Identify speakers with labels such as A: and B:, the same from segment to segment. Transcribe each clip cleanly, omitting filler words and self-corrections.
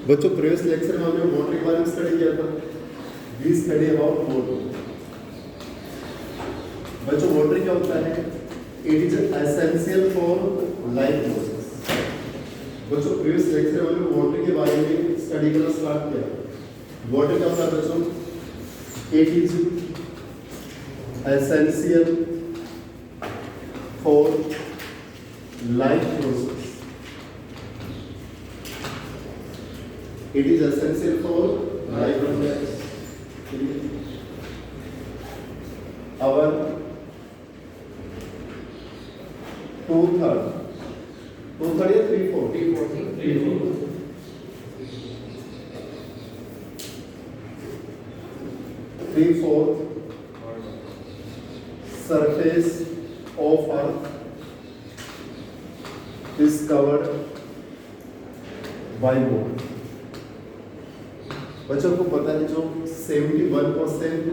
A: बच्चों previous lecture में हमने वाटर के बारे में स्टडी किया था। We study about water. बच्चों वाटर क्या होता है? It is essential for life process. बच्चों प्रीवियस लेक्चर में हमने वाटर के बारे में स्टडी करना स्टार्ट किया। वाटर क्या होता है बच्चों? It is essential for life process. It is essential for life process. Our 2/3 या 3/4? 3/4 surface of Earth is covered by water. बच्चों को पता है जो 71%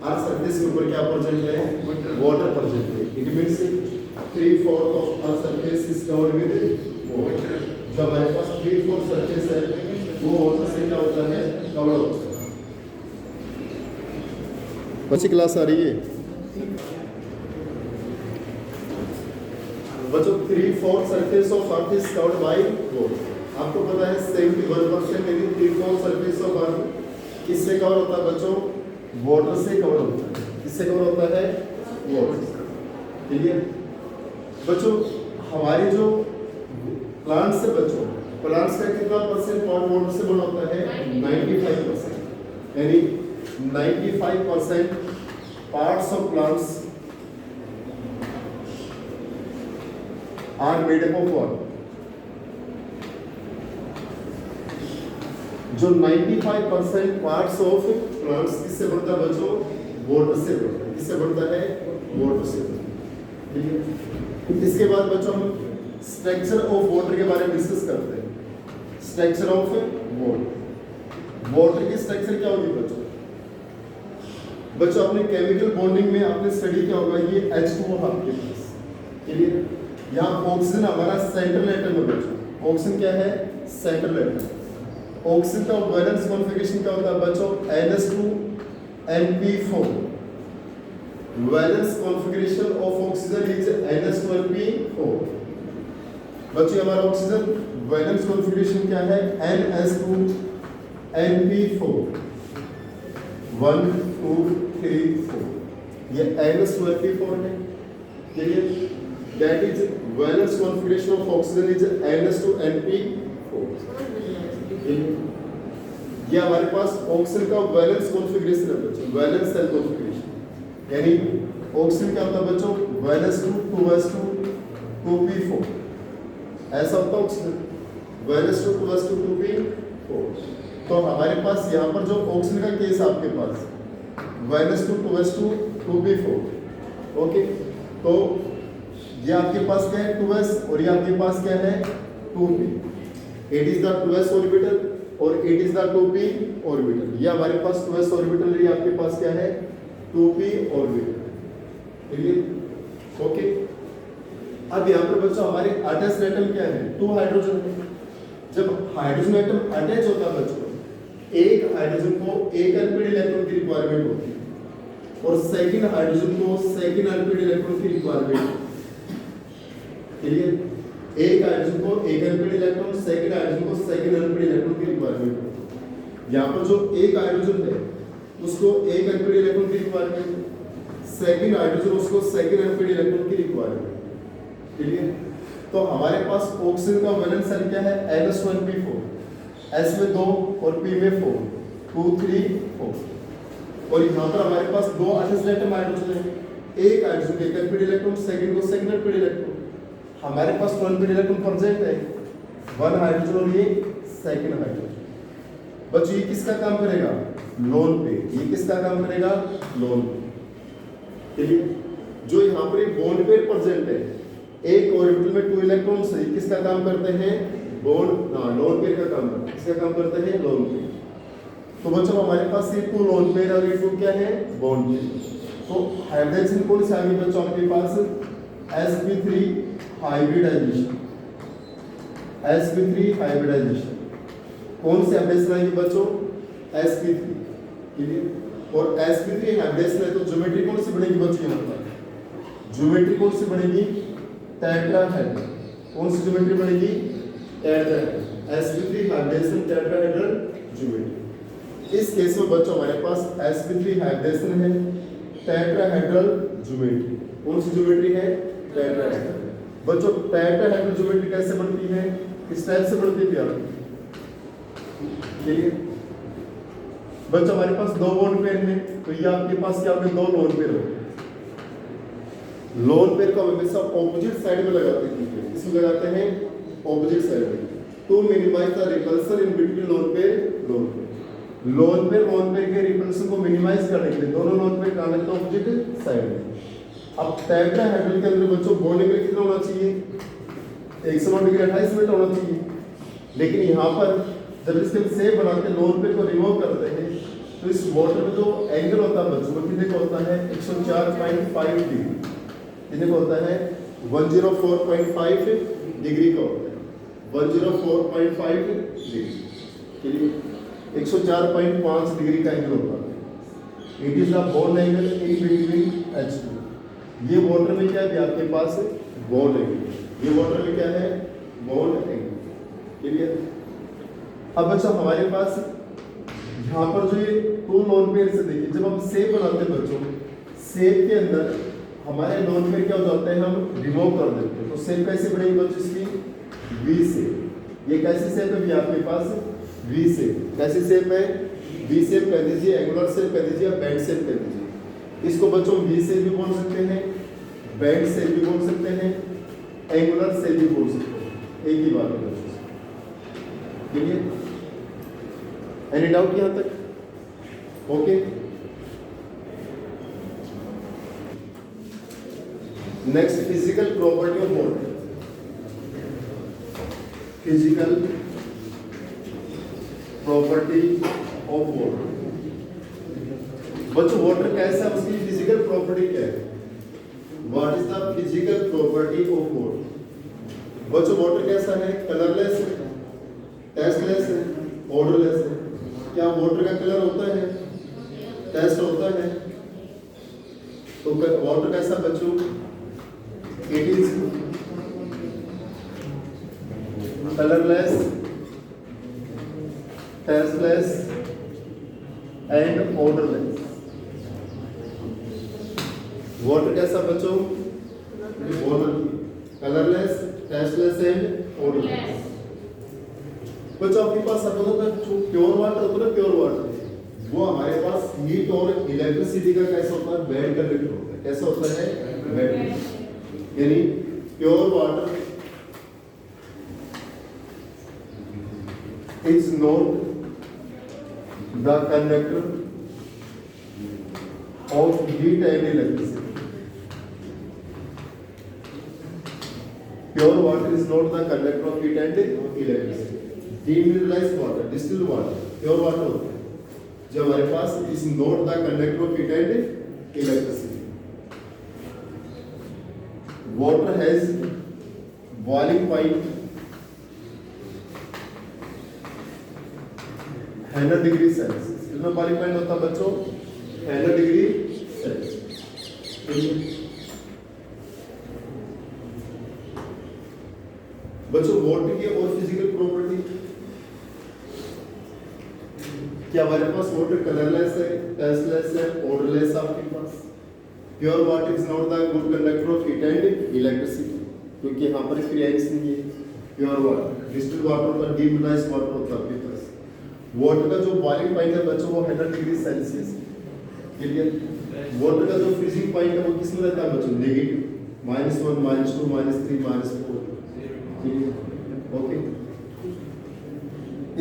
A: अर्थ सरफेस के ऊपर क्या प्रेजेंट है? वाटर प्रेजेंट है। It means 3/4 of earth surface is covered with water. जो हमारे पास 3/4 सरफेस है वो वाटर से क्या होता है? कवर होता है। बच्ची क्लास आ रही है? बच्चों 3/4 surface of earth is covered by water. आपको पता है 71% यदि 3/4 सरफेस ऑफ अर्थ किससे कवर होता है बच्चों? वाटर से कवर होता है। किससे कवर होता है? वाटर। ठीक है बच्चों, हमारी जो प्लांट्स है बच्चों, प्लांट्स का कितना परसेंट पार्ट वाटर से बना होता है? 95%। यानी 95% parts of plants are made up of water. जो 95% पार्ट्स ऑफ प्लांट्स किससे बनता है बच्चों? वाटर से बनता है। किससे बनता है? वाटर से बनता है। ठीक है, इसके बाद बच्चों हम स्ट्रक्चर ऑफ वाटर के बारे में डिस्कस करते हैं। Structure of water. वाटर की स्ट्रक्चर क्या होगी बच्चों? बच्चों आपने केमिकल बॉन्डिंग में आपने स्टडी किया होगा, ये H2O आपके पास। क्लियर? यहाँ ऑक्सीजन हमारा सेंट्रल एटम है बच्चों। ऑक्सीजन क्या है? Central atom. ऑक्सीजन का वैलेंस कॉन्फ़िगरेशन क्या होता है बच्चों? NH2NP4। Valence configuration of oxygen is NH2NP4। बच्चों हमारा ऑक्सीजन वैलेंस कॉन्फ़िगरेशन क्या है? NH2NP4। 1 2 3 4 ये NH2NP4 है। Clear? That is valence configuration of oxygen is NH2NP4। ये हमारे पास ऑक्सीजन का वैलेंस कॉन्फ़िगरेशन है बच्चों। वैलेंस सेल कॉन्फ़िगरेशन यानी ऑक्सीजन क्या होता है बच्चों? वैलेंस 2s2 2p4 ऐसा होता है ऑक्सीजन। Valence 2s2 2p4। तो हमारे पास यहाँ पर जो ऑक्सीजन का केस आपके पास वैलेंस 2s2 2p4। ओके, तो ये आपके पास क्या है? 2s और ये आपके पास क्या है? 2p। It is the 2s orbital और it is the 2p orbital. ये हमारे पास 2s ऑर्बिटल है, आपके पास क्या है? 2p orbital. क्लियर? ओके, अब यहाँ पर बच्चों हमारे अटैच्ड एटम क्या है? 2 हाइड्रोजन है। जब हाइड्रोजन एटम अटैच होता है बच्चों, एक हाइड्रोजन को एक अनपेड इलेक्ट्रॉन की रिक्वायरमेंट होती है और सेकंड हाइड्रोजन को सेकंड अनपेड इलेक्ट्रॉन की रिक्वायरमेंट होती है। क्लियर? एक हाइड्रोजन को एक अनपेड इलेक्ट्रॉन, सेकंड हाइड्रोजन को सेकंड अनपेड इलेक्ट्रॉन की रिक्वायरमेंट है। यहाँ पर जो एक हाइड्रोजन है उसको एक अनपेड इलेक्ट्रॉन की रिक्वायरमेंट, सेकंड हाइड्रोजन उसको सेकंड अनपेड इलेक्ट्रॉन की रिक्वायरमेंट। क्लियर? तो हमारे पास ऑक्सीजन का वैलेंस शेल क्या है? NH2NP4। S में 2 और P में 4 2 3 4। और यहाँ पर हमारे पास 2 अटैच्ड एटम हाइड्रोजन है। एक हाइड्रोजन एक अनपेड इलेक्ट्रॉन, सेकंड को सेकंड अनपेड इलेक्ट्रॉन। हमारे पास 2 अनपेड इलेक्ट्रॉन प्रेजेंट है, 1 हाइड्रोजन और ये सेकंड हाइड्रोजन। बच्चों ये किसका काम करेगा? लोन पे। ये किसका काम करेगा? लोन पे। चलिए, जो यहाँ पर एक बॉन्ड पेयर प्रेजेंट है, एक ऑर्बिटल में 2 इलेक्ट्रॉन्स है, किसका काम करते हैं? बॉन्ड लोन पेयर का काम करते हैं। किसका काम करते हैं? Lone pair. तो बच्चों हमारे पास ये 2 लोन पेयर और ये 2 क्या है? Bond pair. तो हाइड्रोजन कौन सा आगे बच्चों आपके पास? sp3 hybridisation. sp3 हाइब्रिडाइजेशन कौन सी हाइब्रिडेशन आएगी बच्चों? sp3, clear. और sp3 हाइब्रिडेशन है तो ज्योमेट्री कौन सी बनेगी बच्चों? यहाँ पर ज्योमेट्री कौन सी बनेगी? टेट्राहेड्रल। कौन सी ज्योमेट्री बनेगी? Tetrahedral. sp3 hybridisation tetrahedral geometry. इस केस में बच्चों हमारे पास sp3 हाइब्रिडेशन है टेट्राहेड्रल ज्योमेट्री। कौन सी ज्योमेट्री है? टेट्राहेड्रल। बच्चों टेट्राहेड्रल ज्योमेट्री कैसे बनती है? इस टाइप से बनती है प्यार, क्लियर। बच्चों हमारे पास दो बॉन्ड पेयर है तो ये आपके पास क्या होंगे? दो लोन पेयर होंगे। लोन पेयर को हमेशा ऑपोजिट साइड में लगाते हैं। इसमें लगाते हैं ऑपोजिट साइड में to minimise the repulsion in between lone pair lone pair के रिपल्सन को मिनिमाइज करने के लिए दोनों लोन पेयर कहां लगते हैं? ऑपोजिट साइड में। अब टेट्राहेड्रल के अंदर बच्चों बॉन्ड एंगल कितना होना चाहिए? 109 डिग्री 28 मिनट होना चाहिए। लेकिन यहाँ पर जब इसके शेप बनाते लोन पेयर को रिमूव करते हैं तो इस वाटर में जो एंगल होता है बच्चों वो कितने का होता है? 104.5 डिग्री। कितने का होता है? 104.5 डिग्री का होता है। 104.5 डिग्री, क्लियर। 104.5 डिग्री का एंगल होता है। It is the bond angle in between H2। ये वाटर में क्या है आपके पास? Bond angle. ये वाटर में क्या है? Bond angle, clear. अब बच्चों हमारे पास यहाँ पर जो ये टू लोन पेयर से देखिए, जब हम शेप बनाते हैं बच्चों, शेप के अंदर हमारे लोन पेयर क्या हो जाते हैं? हम रिमूव कर देते हैं। तो शेप कैसे बनेगी बच्चों? इसकी वी शेप। ये कैसी शेप है भी आपके पास? V shape. कैसी शेप है? वी शेप कह दीजिए, एंगुलर शेप कह दीजिए, बैंड शेप कह दीजिए। इसको बच्चों वी शेप भी बोल सकते हैं, बैंड शेप भी बोल सकते हैं, एंगुलर शेप भी बोल सकते हैं। एक ही बात है बच्चों, क्लियर। एनी डाउट यहां तक? Okay. Next, physical property of water. Physical property of water. बच्चों वाटर कैसा है? उसकी फिजिकल प्रॉपर्टी क्या है? What is the physical property of water? बच्चों वाटर कैसा है? कलरलेस है, टेस्टलेस है, ऑर्डरलेस है। क्या वाटर का कलर होता है? टेस्ट होता है। तो वाटर कैसा बच्चों? It is colourless, tasteless and odourless. Water कैसा बच्चों? Water colourless, tasteless and odourless. बच्चों आपके पास सपोज जो प्योर वाटर होता है ना, प्योर वाटर, वो हमारे पास हीट और इलेक्ट्रिसिटी का कैसा होता है? बैंड कंडक्टर होता है। कैसा होता है? बैंड। यानी pure water is not the conductor of heat and electricity. Pure water is not the conductor of heat and electricity. Demineralized water, distilled water, pure water होता है जो हमारे पास is not the conductor of heat and electricity. Water has boiling point 100 degree Celsius. कितना boiling point होता है बच्चों? 100 degree Celsius. बच्चों water की और फिजिकल प्रॉपर्टी क्या? हमारे पास वाटर कलरलेस है, टेस्टलेस है, ऑर्डरलेस। आपके पास pure water is not the good conductor of heat and electricity, क्योंकि यहाँ पर फ्री आइस नहीं है। प्योर वाटर, डिस्टिल्ड वाटर होता है, डीमिनराइज्ड वाटर होता है आपके पास। वाटर का जो बॉइलिंग पॉइंट है बच्चों वो 100 डिग्री सेल्सियस, क्लियर। वाटर का जो फ्रीजिंग पॉइंट है वो किसमें रहता है बच्चों? Negative, -1, -2, -3, -4, okay.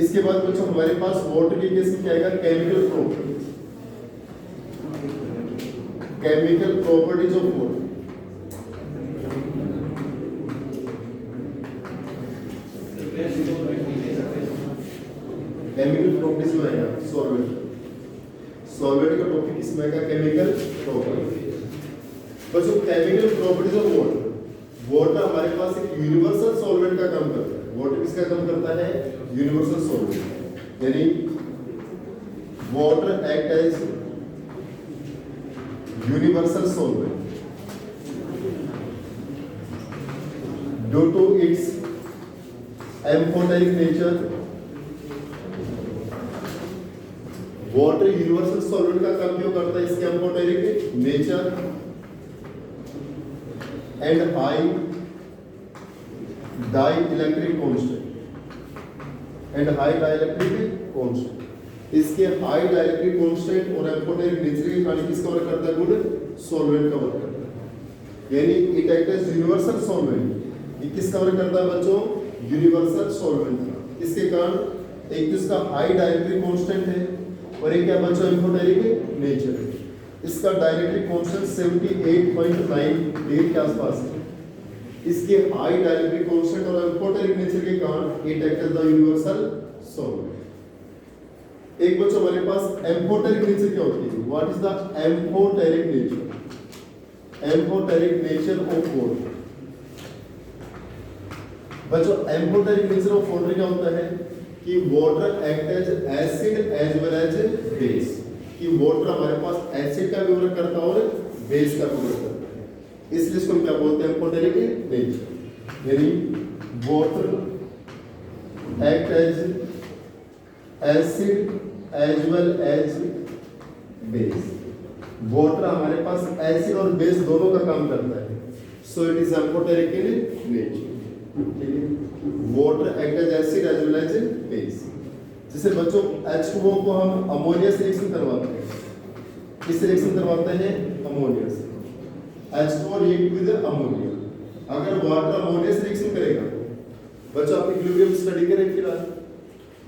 A: इसके बाद बच्चों हमारे पास वाटर के केस में क्या आएगा? Chemical properties. Chemical properties of water. Chemical properties में आएगा सॉल्वेंट। सॉल्वेंट का टॉपिक किसमें आएगा? Chemical property. बच्चों chemical properties of water. Water हमारे पास एक यूनिवर्सल सॉल्वेंट का काम करता है। वाटर किसका काम करता है? Universal solvent. यानी water act as universal solvent due to its amphoteric nature. Water universal solvent का काम क्यों करता है? इसके amphoteric nature and high dielectric constant and high dielectric constant. इसके हाई डाइइलेक्ट्रिक कांस्टेंट और एम्फोटेरिक नेचर के कारण किस कवर करता है? गुड सॉल्वेंट कवर करता है। यानी it act as universal solvent. ये किस कवर करता है बच्चों? यूनिवर्सल सॉल्वेंट का। इसके कारण एक तो इसका हाई डाइइलेक्ट्रिक कांस्टेंट है और एक क्या बच्चों? एम्फोटेरिक नेचर है। इसका डाइइलेक्ट्रिक कांस्टेंट 78.98 के आसपास है। इसके हाई डाइइलेक्ट्रिक कांस्टेंट और एम्फोटेरिक नेचर के कारण it act as the universal solvent. एक बच्चों हमारे पास एम्फोटेरिक नेचर क्या होती है? What is the amphoteric nature? Amphoteric nature of water. बच्चों एम्फोटेरिक नेचर ऑफ वाटर क्या होता है कि water act as acid as well as base. कि वाटर हमारे पास एसिड का भी वर्क करता है और बेस का भी वर्क करता है, इसलिए इसको हम क्या बोलते हैं? Amphoteric nature. यानी water act as acid as well as base. Water हमारे पास एसिड और बेस दोनों का काम करता है, so it is amphoteric nature. Water act as acid as well as base. जैसे बच्चों H2O को हम अमोनिया से रिएक्शन करवाते हैं। किस रिएक्शन करवाते हैं? अमोनिया से। H2O react with ammonia. अगर वाटर अमोनिया से रिएक्शन करेगा, बच्चों आप इक्विलिब्रियम स्टडी करें फिलहाल,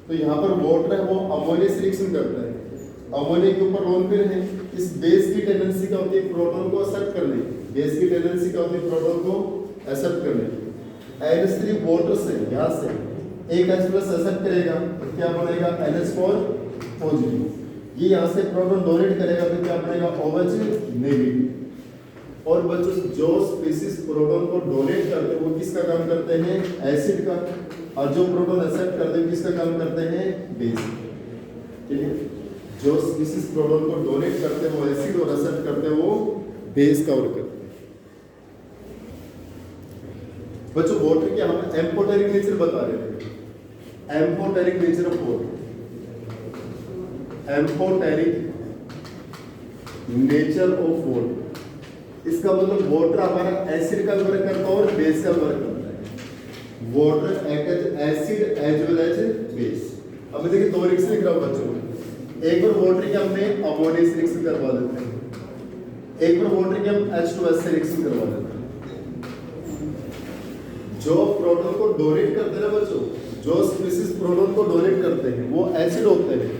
A: तो यहाँ पर वाटर है वो अमोनिया से रिएक्शन करता है। अमोनिया के ऊपर लोन पेयर है। इस बेस की टेंडेंसी क्या होती है? प्रोटॉन को एक्सेप्ट करने की। बेस की टेंडेंसी क्या होती है? प्रोटॉन को एक्सेप्ट करने की। NH3 वाटर से यहाँ से एक H+ एक्सेप्ट करेगा तो क्या बनेगा? NH4 positive. ये यहाँ से प्रोटॉन डोनेट करेगा तो क्या बनेगा? OH negative. और बच्चों जो स्पीशीज प्रोटॉन को डोनेट करते हैं वो किसका काम करते हैं? एसिड का। और जो प्रोटॉन एक्सेप्ट करते हैं किसका काम करते हैं? बेस। ठीक है, जो स्पीशीज प्रोटॉन को डोनेट करते हैं वो एसिड और एक्सेप्ट करते हैं वो बेस का वर्क करते हैं। बच्चों वाटर के हम एम्फोटेरिक नेचर बता रहे थे। Amphoteric nature of water. Amphoteric nature of water, इसका मतलब वाटर हमारा एसिड का वर्क करता है और बेस का वर्क करता है। Water act as acid as well as base. अब देखिए दो रिएक्शन लिख रहा हूं बच्चों। एक बार वाटर के हमने अमोनिया से रिएक्शन करवा देते हैं, एक बार वाटर के हम H2S से रिएक्शन करवा देते हैं। जो प्रोटॉन को डोनेट करते हैं ना बच्चों, जो स्पीशीज प्रोटॉन को डोनेट करते हैं वो एसिड होते हैं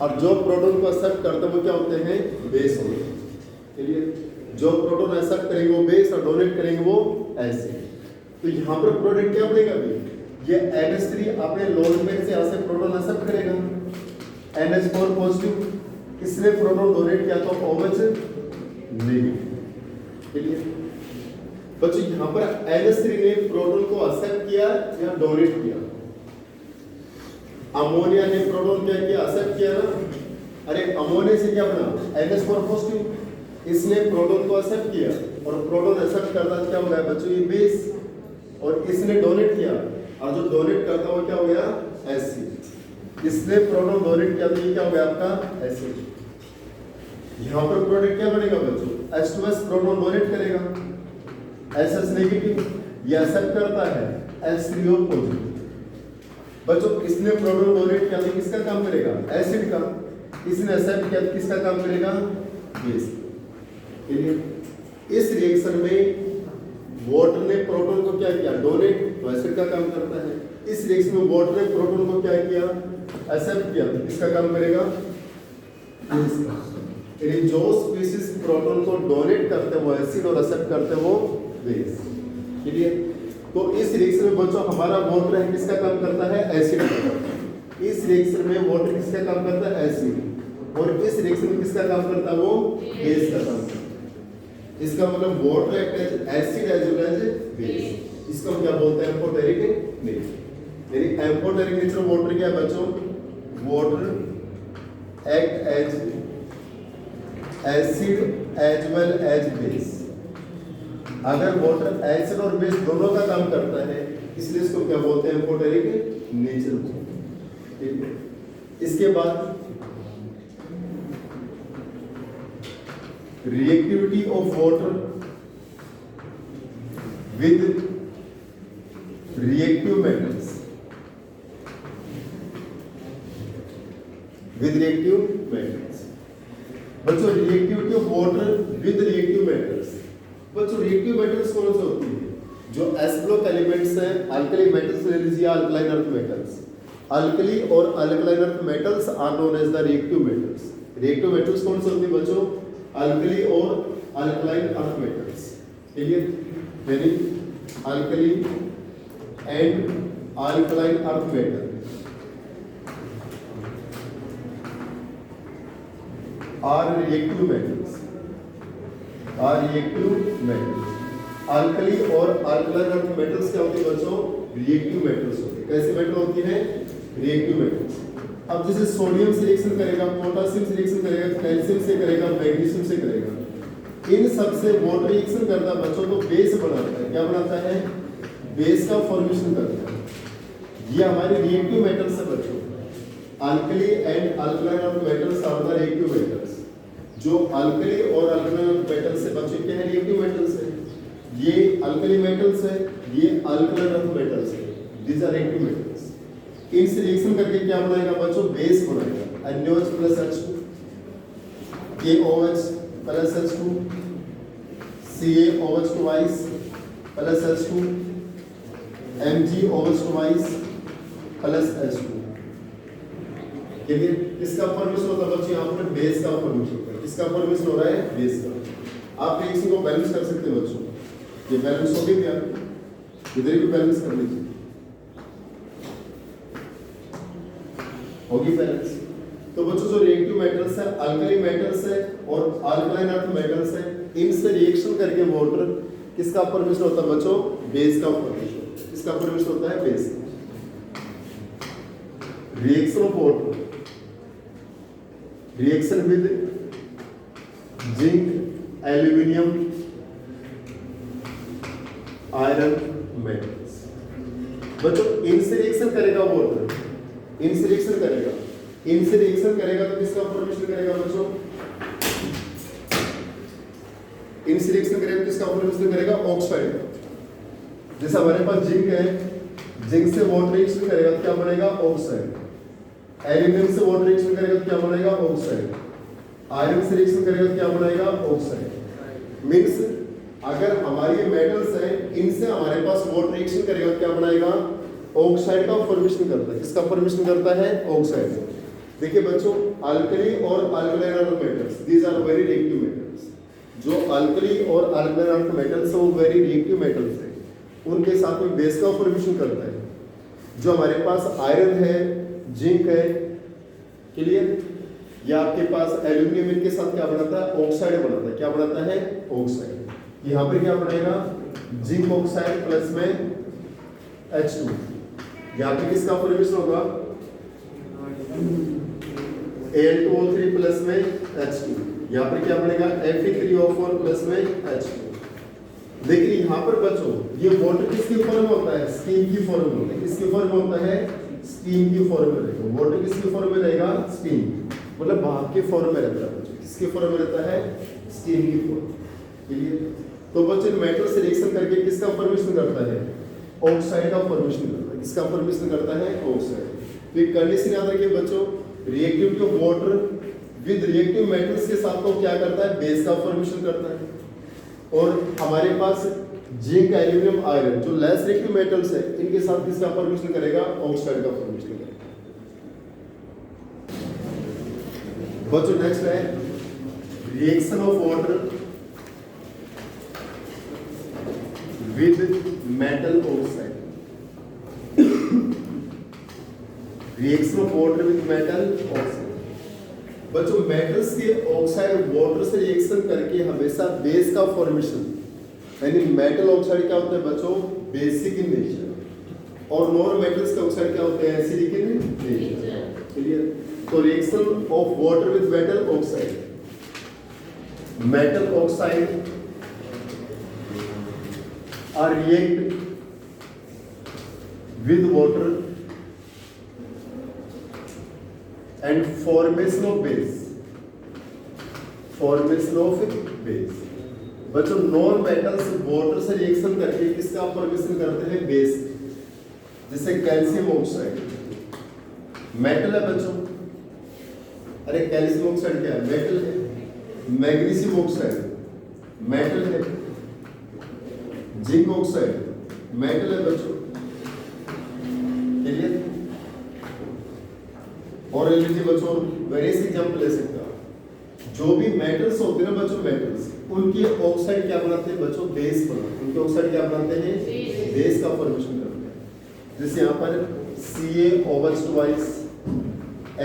A: और जो प्रोटॉन को एक्सेप्ट करते हैं वो क्या होते हैं? बेस होते हैं। चलिए, जो प्रोटॉन एक्सेप्ट करेंगे वो बेस और डोनेट करेंगे वो एसिड। तो यहाँ पर प्रोडक्ट क्या बनेगा? ये NH3 अपने लोन पेयर से यहाँ से प्रोटॉन एक्सेप्ट करेगा, NH4 पॉजिटिव। किसने प्रोटॉन डोनेट किया? तो OH नेगेटिव। चलिए बच्चों यहाँ पर NH3 ने प्रोटॉन को एक्सेप्ट किया या डोनेट किया? अमोनिया ने प्रोटॉन क्या किया? एक्सेप्ट किया ना। अरे अमोनिया से क्या बना? NH4 positive. इसने प्रोटॉन को एक्सेप्ट किया और प्रोटॉन एक्सेप्ट करता क्या हो गया बच्चों? ये बेस। और इसने डोनेट किया और जो डोनेट करता वो क्या हो गया? एसिड। इसने प्रोटॉन डोनेट किया तो ये क्या हो गया आपका? एसिड। यहाँ पर प्रोडक्ट क्या बनेगा बच्चों? H2S प्रोटॉन डोनेट करेगा, SS नेगेटिव। ये एक्सेप्ट करता है H3O पॉजिटिव। बच्चों इसने प्रोटॉन डोनेट किया तो किसका काम करेगा? एसिड का। इसने एक्सेप्ट किया तो किसका काम करेगा? बेस। इस रिएक्शन में वाटर ने प्रोटॉन को क्या किया? डोनेट, तो एसिड का काम करता है। इस रिएक्शन में वाटर ने प्रोटॉन को क्या किया? एक्सेप्ट किया, तो किसका काम करेगा? बेस का। यानी जो स्पीशीज प्रोटॉन को डोनेट करते हैं वो एसिड और एक्सेप्ट करते हैं वो बेस। ठीक है, तो इस रिएक्शन में बच्चों हमारा वाटर है किसका काम करता है? एसिड का। इस रिएक्शन में वाटर किसका काम करता है? एसिड। और इस रिएक्शन में किसका काम करता है? वो बेस का काम करता है। इसका मतलब water act as acid as well as base. इसको हम क्या बोलते हैं? Amphoteric nature. यानी एम्फोटेरिक नेचर ऑफ वाटर क्या है बच्चों? water act as acid as well as base। अगर वाटर एसिड और बेस दोनों का काम करता है इसलिए इसको क्या बोलते हैं, एम्फोटेरिक नेचर। ठीक है, इसके बाद reactivity of water with reactive metals, with reactive metals. बच्चों reactivity of water with reactive metals, बच्चों रिएक्टिव मेटल्स कौन से होती है, जो एस ब्लॉक एलिमेंट्स हैं, अल्कली मेटल्स ले लीजिए, अल्कलाइन अर्थ मेटल्स। अल्कली और alkaline earth metals are known as the reactive metals. Reactive metals कौन से होती है बच्चों, अल्कली और अल्कलाइन अर्थ मेटल्स। क्लियर, यानी alkali and alkaline earth metal are reactive metals, are reactive metals। Alkali और alkaline earth metals क्या होती है बच्चों, रिएक्टिव मेटल्स होती है। कैसे मेटल होती है, रिएक्टिव मेटल्स। अब जैसे सोडियम से रिएक्शन करेगा, पोटेशियम से रिएक्शन करेगा, कैल्शियम से करेगा, मैग्नीशियम से करेगा, इन सब से वाटर रिएक्शन करता है बच्चों तो बेस बनाता है। क्या बनाता है, बेस का फॉर्मेशन करता है। ये हमारे रिएक्टिव मेटल्स है बच्चों। Alkali and alkaline earth metals are the reactive metals. जो अल्कली और अल्कलाइन अर्थ मेटल्स से बच्चों क्या है, रिएक्टिव मेटल्स है। ये अल्कली मेटल्स है, ये अल्कलाइन अर्थ मेटल्स है, दीज आर रिएक्टिव मेटल्स। इनसे रिएक्शन करके क्या बनाएगा बच्चों, बेस बनाएगा। NaOH plus H2, KOH plus H2, CaOH twice plus H2, MgOH twice plus H2। इसका फॉर्मेशन होता है बच्चों, यहाँ पर बेस का फॉर्मेशन होता है। इसका फॉर्मेशन हो रहा है बेस का। आप रिएक्शन को बैलेंस कर सकते हो बच्चों, ये बैलेंस हो गया, इधर भी बैलेंस कर लीजिए, होगी बैलेंस। तो बच्चों जो रिएक्टिव मेटल्स है, अल्कली मेटल्स है और अल्कलाइन अर्थ मेटल्स है, इनसे रिएक्शन करके वाटर किसका फॉर्मेशन होता है बच्चों, बेस का फॉर्मेशन। इसका फॉर्मेशन होता है base. Reaction of water, reaction with zinc, aluminium, iron metals. बच्चों इनसे रिएक्शन करेगा वाटर, इनसे रिएक्शन करेगा, इनसे रिएक्शन करेगा तो किसका फॉर्मेशन करेगा बच्चों, इनसे रिएक्शन करेगा तो किसका फॉर्मेशन करेगा, ऑक्साइड का। जैसे हमारे पास जिंक है, जिंक से वाटर रिएक्शन करेगा तो क्या बनेगा, ऑक्साइड। एल्यूमिनियम से वाटर रिएक्शन करेगा तो क्या बनेगा, ऑक्साइड। आयरन से रिएक्शन करेगा तो क्या बनेगा, ऑक्साइड। मींस अगर हमारी मेटल्स हैं, इनसे हमारे पास वाटर रिएक्शन करेगा तो क्या बनाएगा, ऑक्साइड का फॉर्मेशन करता है। किसका फॉर्मेशन करता है, ऑक्साइड। देखिए बच्चों अल्कली और alkaline earth metals, these are very reactive metals. जो अल्कली और अल्कलाइन अर्थ मेटल्स वो वेरी रिएक्टिव मेटल्स है, उनके साथ में बेस का फॉर्मेशन करता है। जो हमारे पास आयरन है, जिंक है, क्लियर, या आपके पास एल्यूमिनियम, इनके साथ क्या बनाता है, ऑक्साइड बनाता है। क्या बनाता है, ऑक्साइड। यहाँ पर क्या बनेगा, जिंक ऑक्साइड प्लस में H2। यहाँ पे किसका फॉर्मेशन होगा, Al2O3 प्लस में H2। यहाँ पर क्या बनेगा, Fe3O4 प्लस में H2। देखिए यहाँ पर बच्चों ये वाटर किसकी फॉर्म होता है, स्टीम की फॉर्म में होता है। किसकी फॉर्म होता है, स्टीम की फॉर्म में रहेगा। वाटर किसकी फॉर्म में रहेगा, स्टीम, मतलब भाप की फॉर्म में रहता है बच्चों। किसकी फॉर्म में रहता है, स्टीम की फॉर्म। क्लियर। तो बच्चों मेटल से रिएक्शन करके किसका फॉर्मेशन करता है, ऑक्साइड का फॉर्मेशन करता है। किसका फॉर्मेशन करता है, ऑक्साइड। तो एक कंडीशन याद रखिए बच्चों, reactivity of water with reactive metals के साथ तो क्या करता है, बेस का फॉर्मेशन करता है। और हमारे पास जिंक, एल्यूमिनियम, आयरन जो लेस रिएक्टिव मेटल्स है, इनके साथ किसका फॉर्मेशन करेगा, ऑक्साइड का फॉर्मेशन करेगा। बच्चों नेक्स्ट है reaction of water with metal oxide. Reaction of water with metal oxide. बच्चों मेटल्स के ऑक्साइड वाटर से रिएक्शन करके हमेशा बेस का फॉर्मेशन, यानी मेटल ऑक्साइड क्या होता है बच्चों, बेसिक इन नेचर, और नॉन मेटल्स के ऑक्साइड क्या होते हैं, एसिडिक इन नेचर। क्लियर। तो reaction of water with metal oxide, metal oxide are react with water and formation of base, formation of base। बच्चों नॉन मेटल्स वाटर से reaction करके किसका फॉर्मेशन करते हैं, बेस। जैसे कैल्शियम ऑक्साइड मेटल है बच्चों, अरे कैल्शियम ऑक्साइड क्या है, मेटल है। मैग्नीशियम ऑक्साइड मेटल है। जिंक ऑक्साइड मेटल है बच्चों, और ले लीजिए बच्चों वेरियस एग्जांपल ले सकते हो। जो भी मेटल्स होते हैं ना बच्चों, मेटल्स उनकी ऑक्साइड क्या बनाते हैं बच्चों, बेस बनाते हैं। उनके ऑक्साइड क्या बनाते हैं, बेस का फॉर्मेशन करते हैं। जैसे यहाँ पर CaOH2,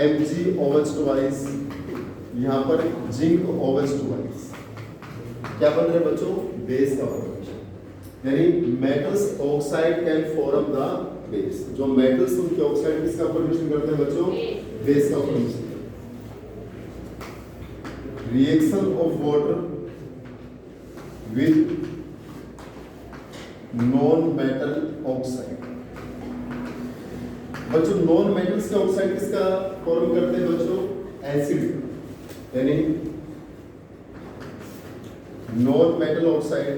A: MgOH2, यहाँ पर जिंक OH2, क्या बन रहे बच्चों, बेस का फॉर्मेशन। यानी metals oxide can form the base. जो मेटल्स उनके ऑक्साइड किसका फॉर्मेशन करते हैं बच्चों, बेस का formation. Reaction of water with non metal oxide, बच्चों नॉन मेटल्स का ऑक्साइड किसका फॉर्म करते हैं बच्चों, एसिड। यानी non metal oxide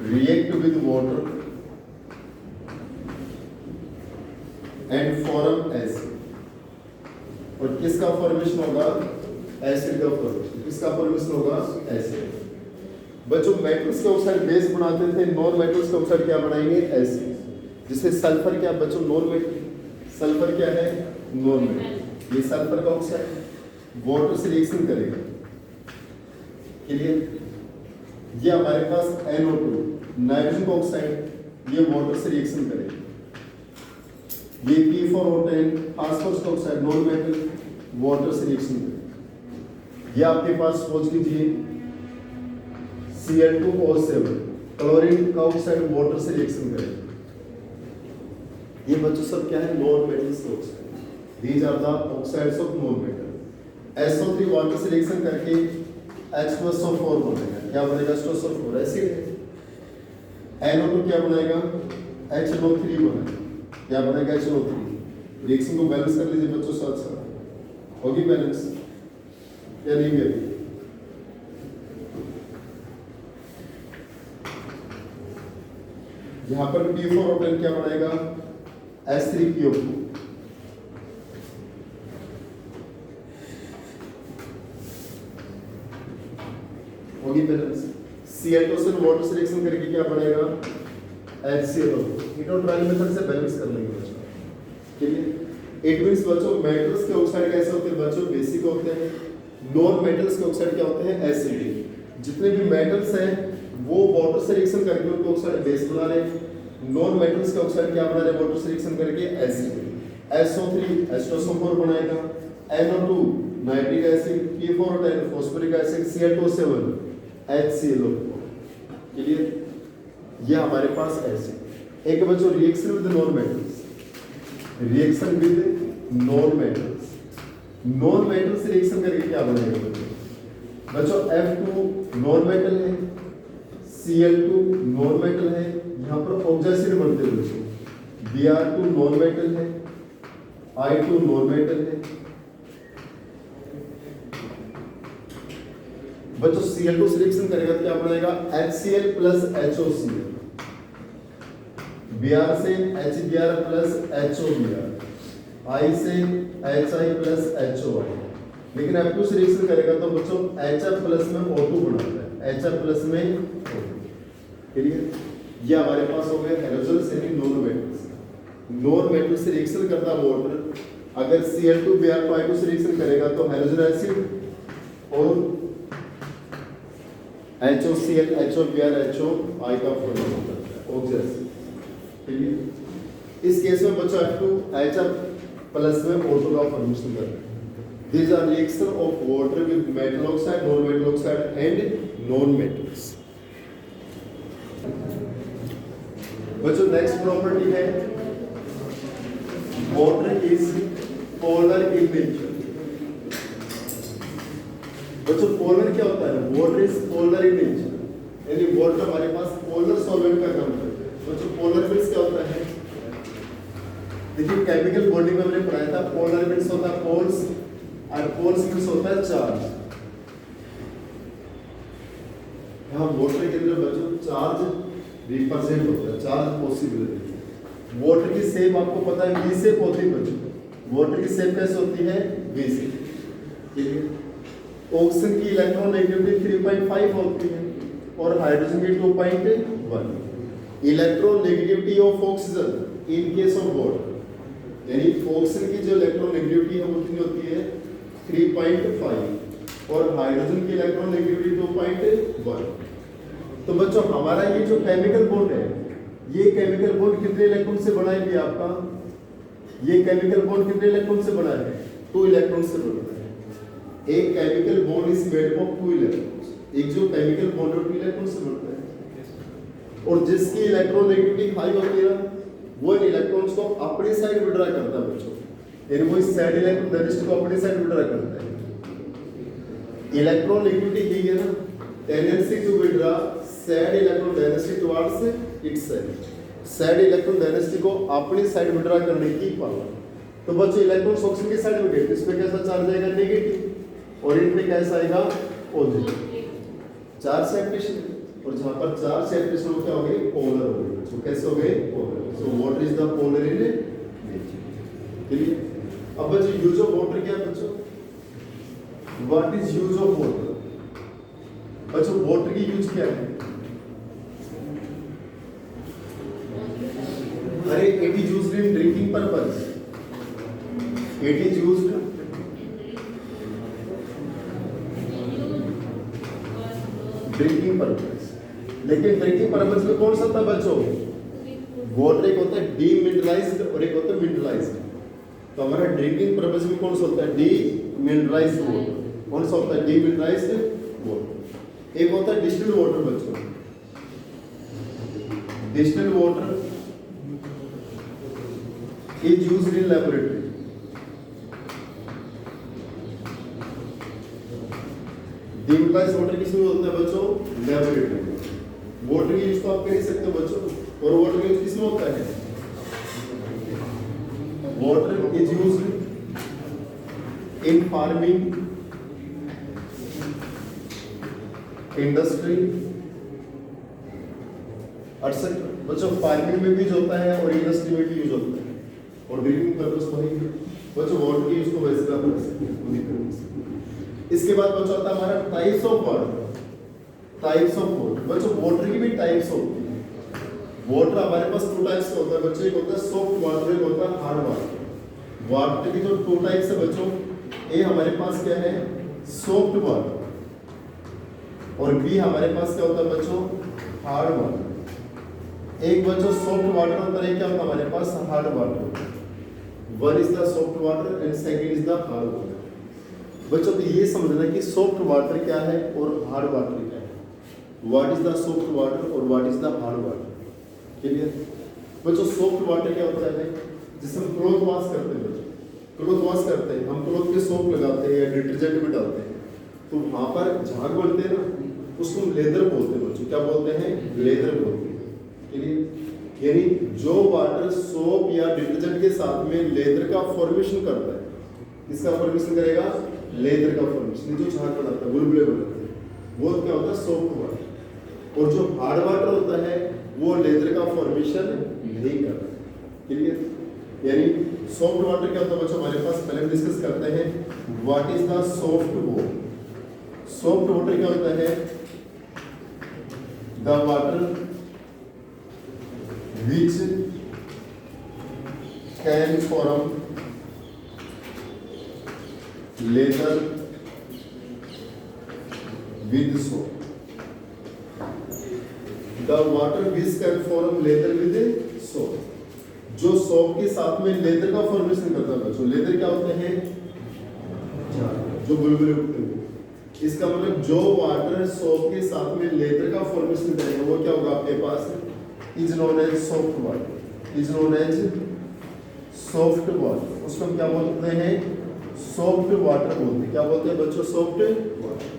A: react with water and form acid। और किसका फॉर्मेशन होगा, एसिड का फॉर्मेशन। किसका फॉर्मेशन होगा, एसिड। बच्चों मेटल्स के ऑक्साइड बेस बनाते थे, नॉन मेटल्स के ऑक्साइड क्या बनाएंगे, एसिड। जैसे सल्फर क्या बच्चों, नॉन मेटल, सल्फर क्या है, नॉन मेटल। ये सल्फर का ऑक्साइड वाटर से रिएक्शन करेगा, क्लियर। ये हमारे पास NO2 नाइट्रोजन ऑक्साइड, ये वाटर से रिएक्शन करेगा। ये P4O10 phosphorus oxide non metal, water से रिएक्शन करेगा। ये आपके पास सोच लीजिए Cl2O7 क्लोरीन का ऑक्साइड वाटर से रिएक्शन करेगा। ये बच्चों सब क्या है, non metals oxide. These are the oxides of non metal. SO3 water से रिएक्शन करके H2SO4 बनेगा। क्या बनेगा, H2SO4 एसिड है। NO2 क्या बनाएगा, HNO3 बनेगा। क्या बनेगा, HNO3। रिएक्शन को बैलेंस कर लीजिए बच्चों, साथ साथ होगी बैलेंस या नहीं भी। यहां पर P4O10 क्या बनाएगा, H3PO4। होगी बैलेंस। Cl2 से वाटर से रिएक्शन करके क्या बनेगा, HCl। हीट ट्रायल मेथड से बैलेंस कर लेंगे बच्चों, ठीक है। इट मींस बच्चों मेटल्स के ऑक्साइड कैसे होते हैं बच्चों, बेसिक होते हैं। नॉन मेटल्स के ऑक्साइड क्या होते हैं, एसिडिक। जितने भी मेटल्स हैं वो वाटर से रिएक्शन करके उनको ऑक्साइड बेस बना रहे हैं। नॉन मेटल्स के ऑक्साइड क्या बना रहे हैं, वाटर से रिएक्शन करके एसिड। SO3 H2SO4 बनाएगा, NO2 nitric acid, P4O10 phosphoric acid, Cl2O7 HCl। Clear. ये हमारे पास एसिड। एक बच्चों reaction with non metals, reaction with non metals. Non metals से रिएक्शन करके क्या बनेगा बच्चों, F2 नॉन मेटल है, Cl2 नॉन मेटल है। यहाँ पर ऑक्सीजन बनते हैं बच्चों, Br2 नॉन मेटल है, I2 नॉन मेटल है। बच्चों Cl2 से रिएक्शन करेगा तो क्या बनेगा, HCl प्लस HOCl। Br से HBr प्लस HOBr, I से HI प्लस HOI। लेकिन F2 से रिएक्शन करेगा तो बच्चों HF प्लस में O2 बनाता है, HF प्लस में O2। क्लियर। ये हमारे पास हो गया हेलोजन्स यानी नॉन मेटल्स। नॉन मेटल से रिएक्शन करता वाटर, अगर Cl2 Br2 I2 से रिएक्शन करेगा तो हेलोजन एसिड और HOCl HOBr HOI का फॉर्मेशन करता है, ऑक्सीजन। ठीक है। इस केस में बच्चा F2 HF प्लस में O2 का फॉर्मेशन करता है। These are reaction of water with metal oxide, non-metal oxide and non-metals. बच्चों नेक्स्ट प्रॉपर्टी है water is polar in nature. बच्चों पोलर क्या होता है? Water is polar in nature, यानी वाटर हमारे पास पोलर सॉल्वेंट का काम करता है। बच्चों पोलर मींस क्या होता है? देखिए केमिकल बॉन्डिंग में हमने पढ़ाया था, पोलर मींस होता है पोल्स और पोल्स मींस होता है चार्ज। यहाँ वाटर के अंदर बच्चों चार्ज रिप्रेजेंट होता है, चार्ज पॉसिबिलिटी। वाटर की शेप आपको पता है वी शेप होती है बच्चों। वाटर की शेप कैसे होती है? V shape. ठीक है। ऑक्सीजन की इलेक्ट्रॉन नेगेटिविटी 3.5 होती है और हाइड्रोजन की 2.1। Electron negativity of oxygen in case of water, यानी ऑक्सीजन की जो इलेक्ट्रॉन नेगेटिविटी है वो कितनी होती है? 3.5 और हाइड्रोजन की इलेक्ट्रॉन नेगेटिविटी 2.1। तो बच्चों हमारा ये जो केमिकल बॉन्ड है, ये केमिकल बॉन्ड कितने इलेक्ट्रॉन से बना है? आपका ये केमिकल बॉन्ड कितने इलेक्ट्रॉन से बना है? 2 इलेक्ट्रॉन से बना है। एक chemical bond is made of 2 electrons. एक जो केमिकल बॉन्ड है 2 इलेक्ट्रॉन से बनता है और जिसकी इलेक्ट्रॉन नेगेटिविटी हाई होती है ना, वो इन इलेक्ट्रॉन्स को अपनी साइड विड्रॉ करता है बच्चों, यानी वो इस साइड इलेक्ट्रॉन डेंसिटी को अपनी साइड विड्रॉ करता है। इलेक्ट्रॉन नेगेटिविटी यही है ना, tendency to withdraw side electron density towards its side, side electron density को अपनी साइड विड्रॉ करने की पावर। तो बच्चों इलेक्ट्रॉन ऑक्सीजन की साइड में गए, इस पे कैसा चार्ज आएगा? नेगेटिव, और इन पे कैसा आएगा? पॉजिटिव। चार्ज सेपरेशन, और जहां पर चार्ज सेपरेशन हो क्या हो गई? पोलर हो गई। तो कैसे हो गए? Polar. So water is the polar in nature. Clear? अब बच्चों यूज ऑफ वाटर क्या है बच्चों? What is use of water? बच्चों वाटर की यूज क्या है? अरे it is used in drinking purpose. It is used drinking purpose, लेकिन ड्रिंकिंग पर्पस में कौन सा था बच्चों? वाटर एक होता है डीमिनरलाइज्ड और एक होता है मिनरलाइज्ड। तो हमारा ड्रिंकिंग पर्पस में कौन सा होता है? Demineralised water. कौन सा होता है? Demineralised water. एक होता है डिस्टिल्ड वाटर बच्चों। Distilled water is used in laboratory. Demineralised water किसमें होता है बच्चों? लैबोरेटरी में। वाटर की यूज तो आप कर ही सकते हो बच्चों, और वाटर का यूज किसमें होता है? Water is used in farming, industry etcetera. बच्चों फार्मिंग में भी यूज होता है और इंडस्ट्री में भी यूज होता है, और ड्रिंकिंग पर्पस वही है बच्चों। वाटर की यूज को वैसे का कर सकते हैं। इसके बाद बच्चों आता है हमारा types of water. Types of water बच्चों, वाटर की भी टाइप्स होती है। वाटर हमारे पास 2 टाइप्स का होता है बच्चों, एक होता है सॉफ्ट वाटर, एक होता है हार्ड वाटर। वाटर की जो 2 टाइप्स है बच्चों, ए हमारे पास क्या है? सॉफ्ट वाटर, और बी हमारे पास क्या होता है बच्चों? Hard water. एक बच्चों सॉफ्ट वाटर होता है, क्या होता है हमारे पास? Hard water. One is the soft water and second is the hard water. बच्चों तो ये समझना कि सॉफ्ट वाटर क्या है और हार्ड वाटर क्या है। What is the soft water और what is the hard water. Clear बच्चों? सॉफ्ट वाटर क्या होता है? जिसे हम क्लॉथ वॉश करते हैं बच्चों, क्लॉथ वॉश करते हैं हम, क्लॉथ पे सोप लगाते हैं या डिटर्जेंट में डालते हैं, तो वहां पर झाग बनते हैं ना, उसको हम लेदर बोलते हैं बच्चों। क्या बोलते हैं? लेदर बोलते हैं। क्लियर? यानी जो वाटर सोप या डिटर्जेंट के साथ में लेदर का फॉर्मेशन करता है, किसका फॉर्मेशन करेगा? लेदर का फॉर्मेशन। जो झाग बनाता है, बुलबुले बनाते हैं, वो क्या होता है? Soft water. और जो हार्ड वाटर होता है वो लेदर का फॉर्मेशन नहीं करता। क्लियर? यानी सॉफ्ट वाटर क्या होता है बच्चों हमारे पास? पहले डिस्कस करते हैं what is the soft water. Soft water क्या होता है? The water which can form leather with soap. The water which can form leather with soap. जो सोप के साथ में लेदर का फॉर्मेशन करता है बच्चों। लेदर क्या होते हैं? जो बुलबुले उठते हैं। इसका मतलब जो वाटर सोप के साथ में लेदर का फॉर्मेशन करेगा वो क्या होगा आपके पास? is known as soft water, is known as soft water, उसको हम क्या बोलते हैं, सॉफ्ट वाटर बोलते हैं। क्या बोलते हैं बच्चों, सॉफ्ट वाटर।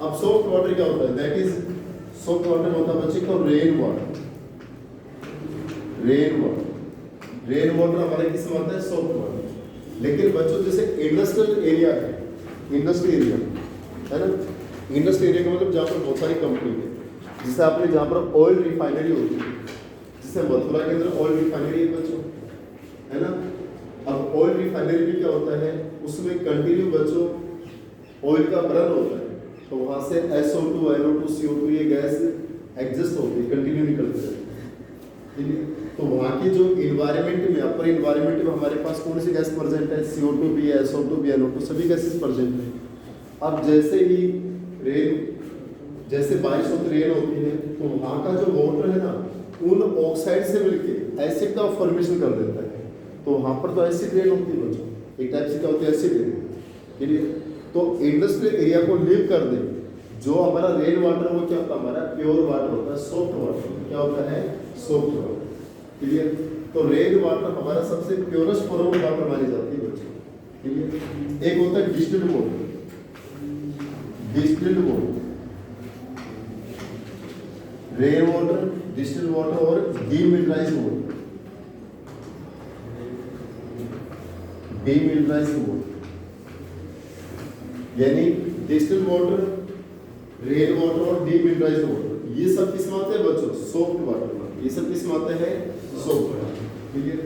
A: अब सॉफ्ट वाटर क्या होता है, दैट इज सॉफ्ट वाटर होता है बच्चे को rain water. Rain water, rain water हमारे किस में आता है, सॉफ्ट वाटर। लेकिन बच्चों जैसे इंडस्ट्रियल एरिया है, इंडस्ट्रियल एरिया है ना, इंडस्ट्रियल एरिया का मतलब जहाँ पर बहुत सारी कंपनी है, जैसे आपने जहाँ पर ऑयल रिफाइनरी होती है, जैसे मथुरा के अंदर ऑयल रिफाइनरी है बच्चों, है ना। अब ऑयल रिफाइनरी में क्या होता है, उसमें कंटिन्यू बच्चों ऑयल का बर्न होता है, तो वहाँ से SO2, NO2, CO2 ये गैस एग्जिस्ट होती है, कंटिन्यू निकलते रहती है, ठीक है। तो वहाँ की जो इन्वायरमेंट में, अपर इन्वायरमेंट में हमारे पास कौन सी गैस प्रेजेंट है, CO2 भी है, SO2 भी, NO2 सभी गैसेस प्रेजेंट है। अब जैसे ही रेन, जैसे बारिश होती, रेन होती है, तो वहाँ का जो वाटर है ना, उन ऑक्साइड से मिलके एसिड का फॉर्मेशन कर देता है। तो वहाँ पर तो एसिड रेन होती है बच्चों, एक टाइप से क्या होती है, एसिड रेन, ठीक है। तो इंडस्ट्रियल एरिया को लीव कर दे, जो हमारा रेन वाटर वो क्या होता है, हमारा प्योर वाटर होता है, सॉफ्ट वाटर। क्या होता है, सॉफ्ट वाटर, क्लियर। तो रेन वाटर हमारा सबसे प्योरेस्ट फॉर्म ऑफ वाटर मानी जाती है बच्चों, ठीक है। एक होता है distilled water, distilled water, rain water, distilled water और डीमिनरलाइज्ड वाटर, डीमिनरलाइज्ड वाटर, यानी डिस्टिल्ड वाटर, रेन वाटर और डीमिनरलाइज्ड वाटर, ये सब किस में आते हैं बच्चों, सॉफ्ट वाटर में। ये सब किस में आते हैं, सॉफ्ट वाटर, ठीक है।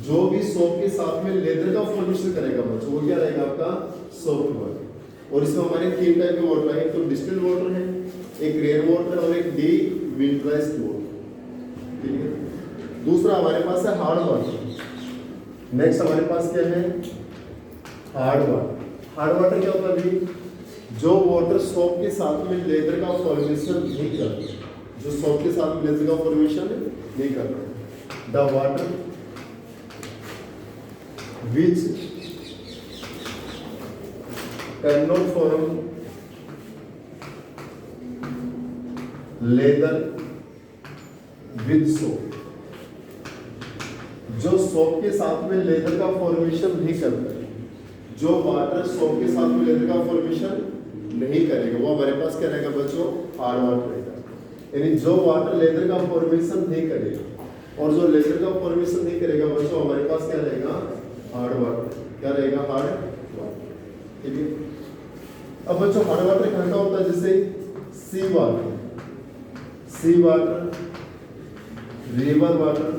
A: जो भी सोप के साथ में लेदर का फॉर्मेशन करेगा बच्चों, वो क्या रहेगा आपका, सॉफ्ट वाटर। और इसमें हमारे तीन टाइप के वाटर है, एक तो डिस्टिल्ड वाटर है, एक रेन वाटर और एक डीमिनरलाइज्ड वाटर, ठीक है। दूसरा हमारे पास है हार्ड वाटर। नेक्स्ट हमारे पास क्या है, हार्ड वाटर। हार्ड वाटर क्या होता है भाई, जो वाटर सोप के साथ में लेदर का फॉर्मेशन नहीं करता, जो सोप के साथ में लेदर का फॉर्मेशन नहीं करता। The water which can not form lather with soap, जो सोप के साथ में लेदर का फॉर्मेशन नहीं करता, जो वाटर सोप के साथ में लेदर का फॉर्मेशन नहीं करेगा, वो हमारे पास क्या रहेगा बच्चों, हार्ड वाटर रहेगा। यानी जो वाटर लेदर का फॉर्मेशन नहीं करेगा, और जो लेदर का फॉर्मेशन नहीं करेगा बच्चों, हमारे पास क्या रहेगा, हार्ड वाटर। क्या रहेगा, हार्ड वाटर, ठीक है। अब बच्चों हार्ड वाटर कहाँ का होता है, जैसे sea water, sea water, river water,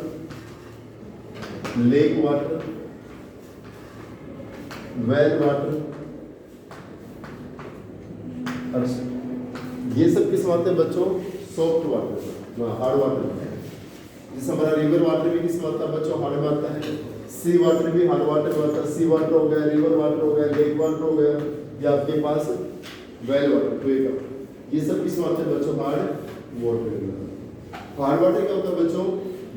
A: lake water, well water, ये सब किस आते हैं बच्चों, सॉफ्ट वाटर, हार्ड वाटर। जैसे हमारा रिवर वाटर भी किस आता है बच्चों, हार्ड वाटर है। सी वाटर भी हार्ड वाटर में आता है, सी वाटर हो गया, रिवर वाटर हो गया, लेक वाटर हो गया, या आपके पास वेल वाटर, ये सब किस आते हैं बच्चों, हार्ड वाटर। हार्ड वाटर क्या होता है बच्चों,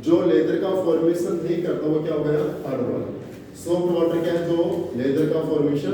A: जो लेदर का फॉर्मेशन नहीं करता, वो क्या हो गया, हार्ड वाटर। सॉफ्ट वाटर क्या है, जो लेदर का फॉर्मेशन